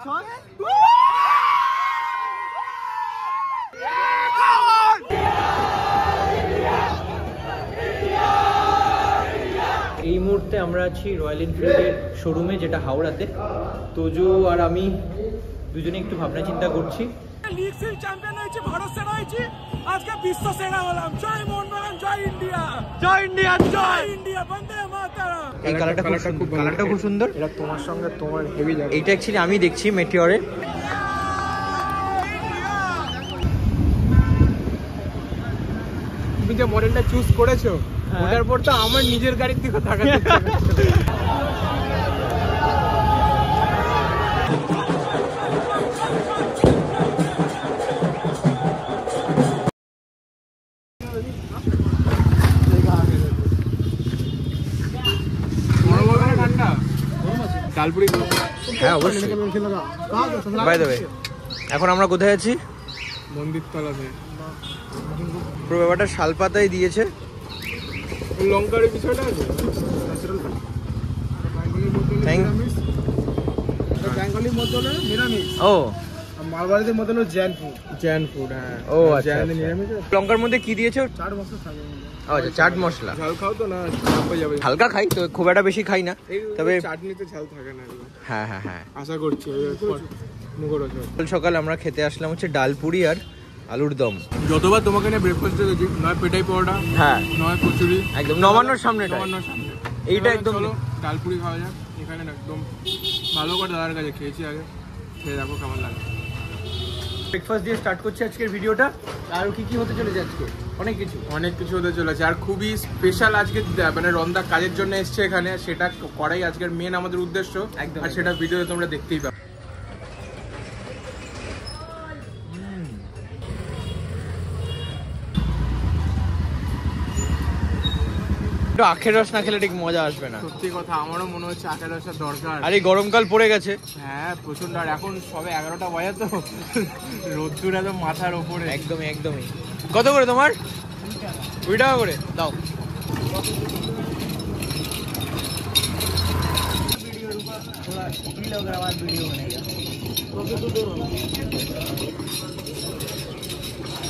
এই মুহূর্তে আমরা আছি রয়্যাল এনফিল্ডের শোরুমে, যেটা হাওড়াতে। তোজো আর আমি দুজনে একটু ভাবনা চিন্তা করছি। লিগ সিল চ্যাম্পিয়ন হয়েছে, ভারত সেরা হয়েছে, আজকে বিশ্ব সেরা হলাম। জয় মোহনবাগান, জয় ইন্ডিয়া, জয় ইন্ডিয়া, জয় ইন্ডিয়া, বন্দে মাতরম। এই কালারটা খুব সুন্দর। এটা তোমার সঙ্গে তোমার হেভি যাবে। এইটা অ্যাকচুয়ালি আমি দেখছি মেটিওরে। তুমি যে মডেলটা চুজ করেছো ওটার পর তো আমার নিজের গাড়ির দিকে তাকাতে ডালপুরি। হ্যাঁ অবশ্যই। বাই দ্য ওয়ে, এখন আমরা কোথায় আছি? মন্দির তলাতে। পুরো ব্যাপারটা শালপাতায় দিয়েছে। লঙ্কার বিষয়টা আছে। বেঙ্গলির মধ্যে হলো নিরামিষ, ও মারওয়াড়িদের মধ্যে হলো জ্যান ফুড। হ্যাঁ, ও আচ্ছা। লঙ্কার মধ্যে কি দিয়েছো? চাট মশলা থাকে। আচ্ছা, চাট মশলা। ঝাল খাও তো না? খারাপ হয়ে যাবে। হালকা খাই তো, খুব একটা বেশি খাই না, তবে চাটনিতে ঝাল থাকে না। হ্যাঁ হ্যাঁ হ্যাঁ, আশা করছি। সকাল আমরা খেতে আসলাম হচ্ছে ডালপুরি আর আলুর দম। যতবার তোমাকে নিয়ে ব্রেকফাস্ট দেখেছি, নয় পেটাই পরোটা, হ্যাঁ নয় কচুরি, একদম নবান্নর সামনে। এইটা একদম ডালপুরি খাওয়া যাক এখানে। একদম ভালো করে দাদার কাছে খেয়েছি, আগে খেয়ে দেখো কেমন লাগে। ব্রেকফাস্ট দিয়ে স্টার্ট করছি আজকের ভিডিওটা। আর কি কি হতে চলেছে আজকে? অনেক কিছু হতে চলেছে। আর খুবই স্পেশাল আজকে, মানে রন্দা কাজের জন্য এসছে এখানে, সেটা করাই আজকের মেন আমাদের উদ্দেশ্য। একদম। আর সেটা ভিডিওতে তোমরা দেখতেই পাবে। আখের রস না খেলে ঠিক মজা আসবে না। সত্যি কথা, আমারও মনে হচ্ছে আখের রসের দরকার। আর এই গরমকাল পড়ে গেছে। হ্যাঁ প্রচন্ড। আর এখন সবে 11টা বাজে তো রোদ্দুর একদম মাথার ওপরে। একদমই। কত করে তোমার? 2 টাকা করে দাও।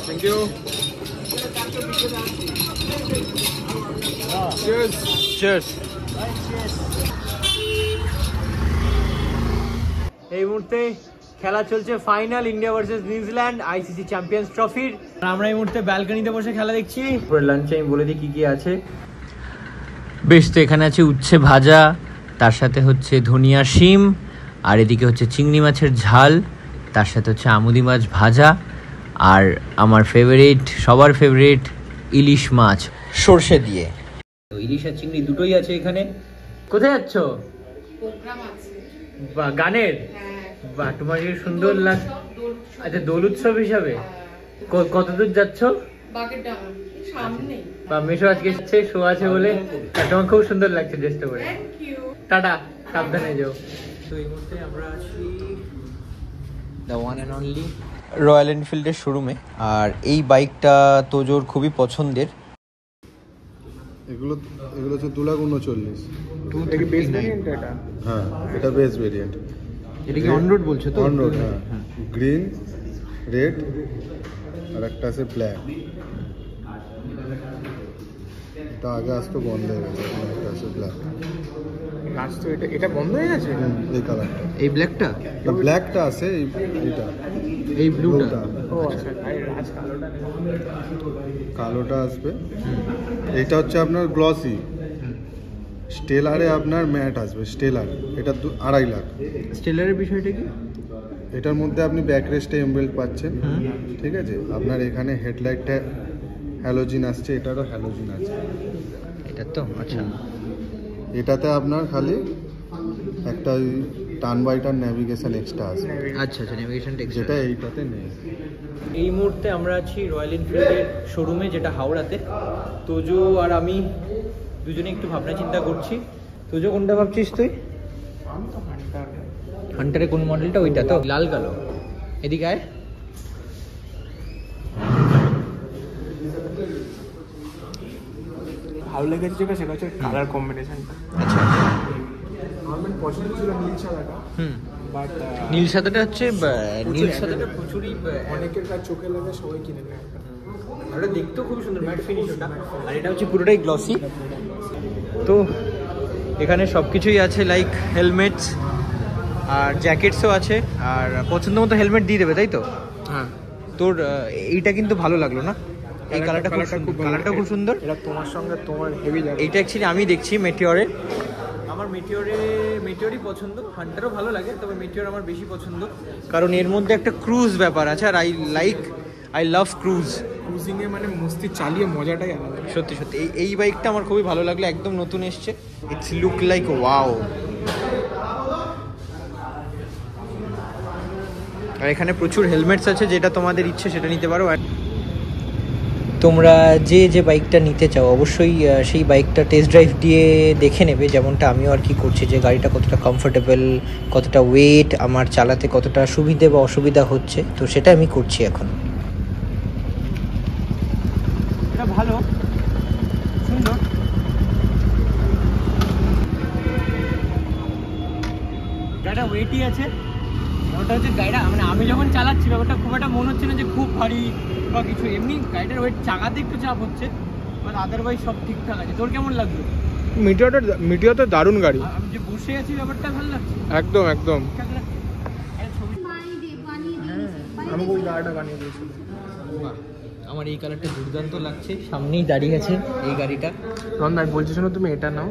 Thank you. Cheers. এই মুহূর্তে খেলা চলছে final, India versus New Zealand, ICC Champions ট্রফির। আমরা এই মুহূর্তে ব্যালকনিতে বসে খেলা দেখছি। পুরো লাঞ্চে আমি বলে দিই কি কি আছে। বেশ, তো এখানে আছে উচ্ছে ভাজা, তার সাথে হচ্ছে ধনিয়া শিম, আর এদিকে হচ্ছে চিংড়ি মাছের ঝাল, তার সাথে হচ্ছে আমুদি মাছ ভাজা, আর আমার সবার ফেভারিট ইলিশ মাছ সর্ষে দিয়ে। ইলিশ আর চিংড়ি দুটোই আছে এখানে। কোথায় যাচ্ছ? বা গানের? বা তোমার কি সুন্দর লাগ। আচ্ছা, দোল উৎসব হিসাবে কত দূর যাচ্ছ? বা মেশো আজকে শো আছে বলে, তোমার খুব সুন্দর লাগছে ড্রেসটা পরে। টাটা, সাবধানে যাও। তো এই মুহূর্তে আমরা আছি the one and only Royal এনফিল্ডের শোরুমে। আর এই বাইকটা তোজোর খুবই পছন্দের। এগুলো হচ্ছে 2,39,000। এটা কি বেস ভেরিয়েন্ট? এটা হ্যাঁ, এটা বেস ভেরিয়েন্ট। এটা কি অন রোড বলছো তো? অন রোড, হ্যাঁ। গ্রিন, রেড, আর একটা আছে ব্ল্যাক। এটা আগে আসতো, বন্ধ হয়ে গেছে। একটা আছে ব্ল্যাক। লাস্ট তো এটা বন্ধ হয়ে গেছে। এই কালারটা, এই ব্ল্যাকটা, ব্ল্যাকটা আছে, এইটা, এই ব্লুটা। ও আচ্ছা, রাজ কালোটা আসবে। এইটা হচ্ছে আপনার গ্লসি। স্টেলারে আপনার ম্যাট আসবে। স্টেলার এটা 2.5 লাখ। স্টেলারের বিষয়টা কি? এটার মধ্যে আপনি ব্যাক রেস্টে এমবেল্ট পাচ্ছেন, ঠিক আছে। আপনার এখানে হেডলাইটটা হ্যালোজিন আসছে, এটারও হ্যালোজিন আছে। এটা তো আচ্ছা। এটাতে আপনার খালি একটা ওই turn by turn navigation extra আছে। আচ্ছা, নেভিগেশন টেক্সট, যেটা এইটাতে নেই। এই মুহূর্তে আমরা আছি রয়্যাল এনফিল্ডের শোরুমে, যেটা হাওড়াতে। তোজো আর আমি দুজনে একটু ভাবনা চিন্তা করছি। তোজো কোনটা ভাবছিস তুই? হান্টারে কোন মডেলটা? ওইটা তো লাল কালো। এদিকে আয়। ভালো লেগেছে যেটা, সেটা হচ্ছে কালার কম্বিনেশনটা। আচ্ছা, আমার পছন্দ ছিল নীল সাদাটা, বাট নীল সাদাটা হচ্ছে নীল সাদাটা প্রচুরই অনেকের কাছে চোখে লাগে, সবাই কিনে নেয়। ওটা দেখতেও খুব সুন্দর ম্যাট ফিনিশ ওটা, আর এটা হচ্ছে পুরোটাই গ্লসি। তো এখানে সব কিছুই আছে, লাইক হেলমেটস আর জ্যাকেটসও আছে, আর পছন্দ মতো হেলমেট দিয়ে দেবে, তাই তো? হ্যাঁ, তোর এইটা কিন্তু ভালো লাগলো না, এই কালারটা কালারটা খুব সুন্দর। এটা তোমার সঙ্গে তোমার হেভি লাগে। এইটা অ্যাকচুয়ালি আমি দেখছি মেটিওরে, আমার মেটিওরই পছন্দ। হান্টারও ভালো লাগে, তবে মেটিওর আমার বেশি পছন্দ, কারণ এর মধ্যে একটা ক্রুজ ব্যাপার আছে, আর আই লাভ ক্রুজ। ক্রুজিংয়ে মানে মস্তি চালিয়ে মজাটাই আলাদা। সত্যি সত্যি এই বাইকটা আমার খুবই ভালো লাগলো, একদম নতুন এসছে। It's look like wow. আর এখানে প্রচুর হেলমেটস আছে, যেটা তোমাদের ইচ্ছে সেটা নিতে পারো। আর তোমরা যে বাইকটা নিতে চাও অবশ্যই সেই বাইকটা টেস্ট ড্রাইভ দিয়ে দেখে নেবে, যেমনটা আমিও আর কি করছি, যে গাড়িটা কতটা কমফোর্টেবল, কতটা ওয়েট, আমার চালাতে কতটা সুবিধে বা অসুবিধা হচ্ছে, তো সেটা আমি করছি এখন। এটা ভালো, সুন্দর। গাড়িটা ওয়েটই আছে, ওটা হচ্ছে গাড়িটা মানে আমি যখন চালাচ্ছিলাম ওটা খুব একটা মনে হচ্ছে না যে খুব ভারী বা কিছু, এমনি গাড়িটার ওয়েট চাকাতে একটু চাপ হচ্ছে, বাট আদারওয়াইজ সব ঠিকঠাক আছে। তোর কেমন লাগলো? মিটিওর তো দারুণ গাড়ি, আমি যে বসে আছি ব্যাপারটা ভালো লাগছে, একদম একদম। ঠিকঠাক লাগছে। আমি ওই গাড়িটা বানিয়ে দিয়েছি। আমার এই কালারটা দুর্দান্ত লাগছে, সামনেই দাঁড়িয়ে আছে এই গাড়িটা। রন আমি বলছি শোনো, তুমি এটা নাও।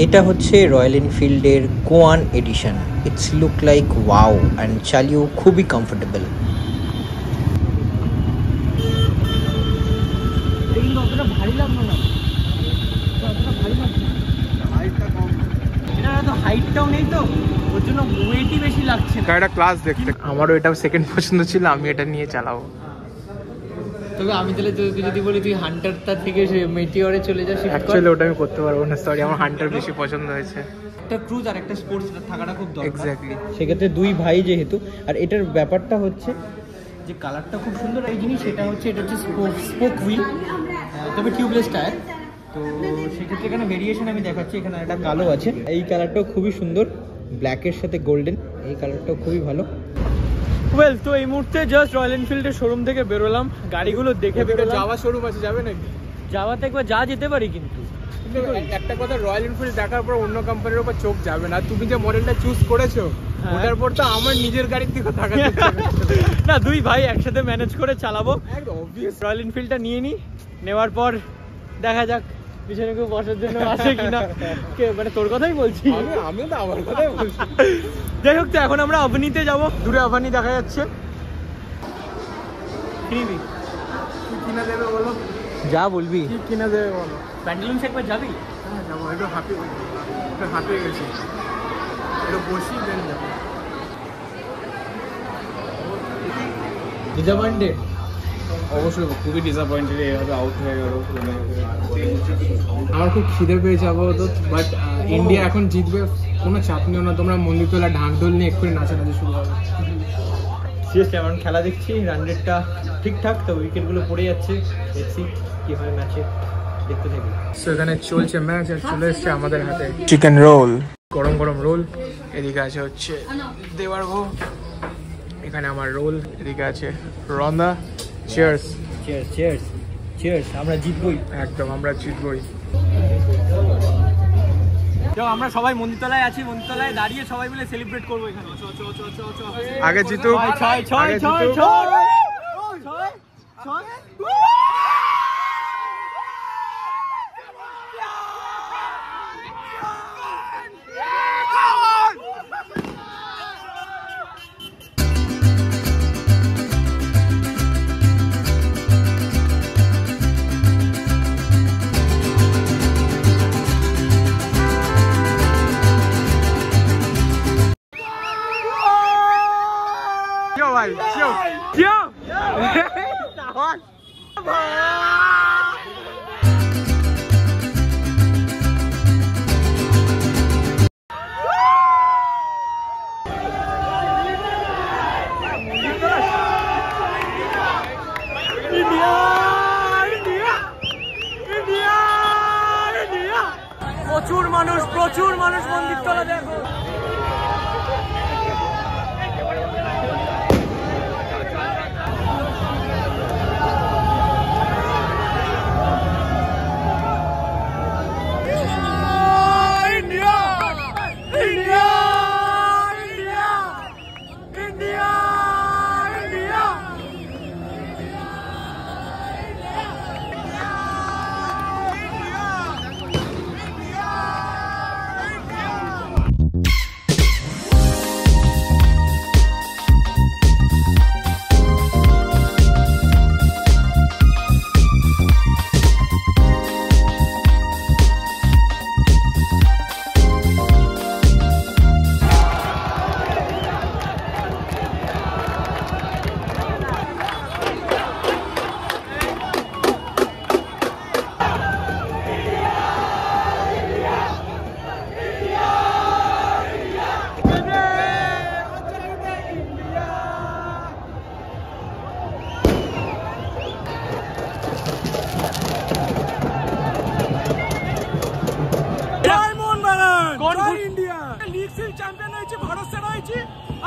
এটা হচ্ছে রয়্যাল এনফিল্ডের কোয়ান edition. It's look like wow and চালিয়েও খুবই কমফোর্টেবল। কিন্তু অতটা ভারী লাগলো না, অতটা ভারী লাগছে, হাইটটা কম, এটা তো হাইটটাও নেই, তো ওর জন্য ওয়েটই বেশি লাগছে না। গাড়িটা ক্লাস দেখতে, আমারও এটা সেকেন্ড পছন্দ ছিল, আমি এটা নিয়ে চালাবো। তবে আমি তাহলে তোকে যদি বলি তুই হান্টারটা থেকে মেটিওরে চলে যাস, অ্যাকচুয়ালি ওটা আমি করতে পারবো না, সরি, আমার হান্টার বেশি পছন্দ হয়েছে। একটা ক্রুজ আর একটা স্পোর্টস থাকাটা খুব দরকার। এক্স্যাক্টলি, সেক্ষেত্রে দুই ভাই যেহেতু, আর এটার ব্যাপারটা হচ্ছে যে কালারটা খুব সুন্দর। এই জিনিস এটা হচ্ছে স্পোক হুইল, তবে টিউবলেস টায়ার। তো সেক্ষেত্রে এখানে ভেরিয়েশন আমি দেখাচ্ছি, এখানে একটা কালো আছে, এই কালারটাও খুবই সুন্দর, ব্ল্যাকের সাথে গোল্ডেন, এই কালারটাও খুবই ভালো। ওয়েল, তো এই মুহূর্তে জাস্ট রয়্যাল এনফিল্ডের শোরুম থেকে বেরোলাম, গাড়িগুলো দেখে যাওয়া শোরুম আছে, যাবে নাকি? যাওয়াতে একবার যেতে পারি, কিন্তু একটা কথা, রয়্যাল এনফিল্ড দেখার পর অন্য কোম্পানির উপর চোখ যাবে না। তুমি যে মডেলটা চুজ করেছো ওটার পর তো আমার নিজের গাড়ির দিকে তাকাতে না, দুই ভাই একসাথে ম্যানেজ করে চালাবো। রয়্যাল এনফিল্ডটা নিয়ে নিই, নেওয়ার পর দেখা যাক পিছনে কেউ বসার জন্য আসে কিনা। মানে তোর কথাই বলছি, আমিও তো আমার কথাই বলছি। যাই হোক, তো এখন আমরা আবনিতে যাবো, দূরে আবনি দেখা যাচ্ছে। কিনবি? কি কিনা দেবে বলো? যা বলবি। কি কিনা দেবে বলো? প্যান্টালুন্স একবার যাবি? হ্যাঁ যাবো, একটু হাঁপিয়ে গেছি, একটু বসি দেন যাবো। ডিসঅ্যাপয়েন্টেড? অবশ্যই খুবই ডিসঅ্যাপয়েন্টেড, এভাবে আউট হয়ে গেল। আমার খুব খিদে পেয়ে যাবো তো, বাট ইন্ডিয়া এখন জিতবে, কোনো চাপ নিও না তোমরা। মন্দিরতলা ঢাকঢোল নিয়ে এক্ষুনি নাচানাচি শুরু হবে। সিরিয়াসলি আমার খেলা দেখছি, রান রেটটা ঠিকঠাক, তো উইকেটগুলো পড়ে যাচ্ছে, দেখছি কি হয় ম্যাচে, দেখতে থাকি। সেখানে চলছে ম্যাচ, আর চলে এসছে আমাদের হাতে চিকেন রোল, গরম গরম রোল। এদিকে আছে হচ্ছে দেওয়ার গো, এখানে আমার রোল, এদিকে আছে রন্দা। চিয়ার্স চিয়ার্স চিয়ার্স চিয়ার্স, আমরা জিতবই, একদম আমরা জিতবই। আমরা সবাই মন্দিরতলায় আছি, মন্দিরতলায় দাঁড়িয়ে সবাই মিলে সেলিব্রেট করবো এখানে। আগে জিতুক, ছয় ছয় ছয় ছয় ছয়। ভাই প্রচুর মানুষ মন্দিরতলা, দেখো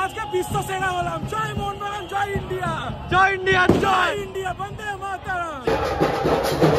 আজকে বিশ্ব সেরা হলাম। জয় মোহনবাগান, জয় ইন্ডিয়া, জয় ইন্ডিয়া, জয় ইন্ডিয়া, বন্দে মাতরম।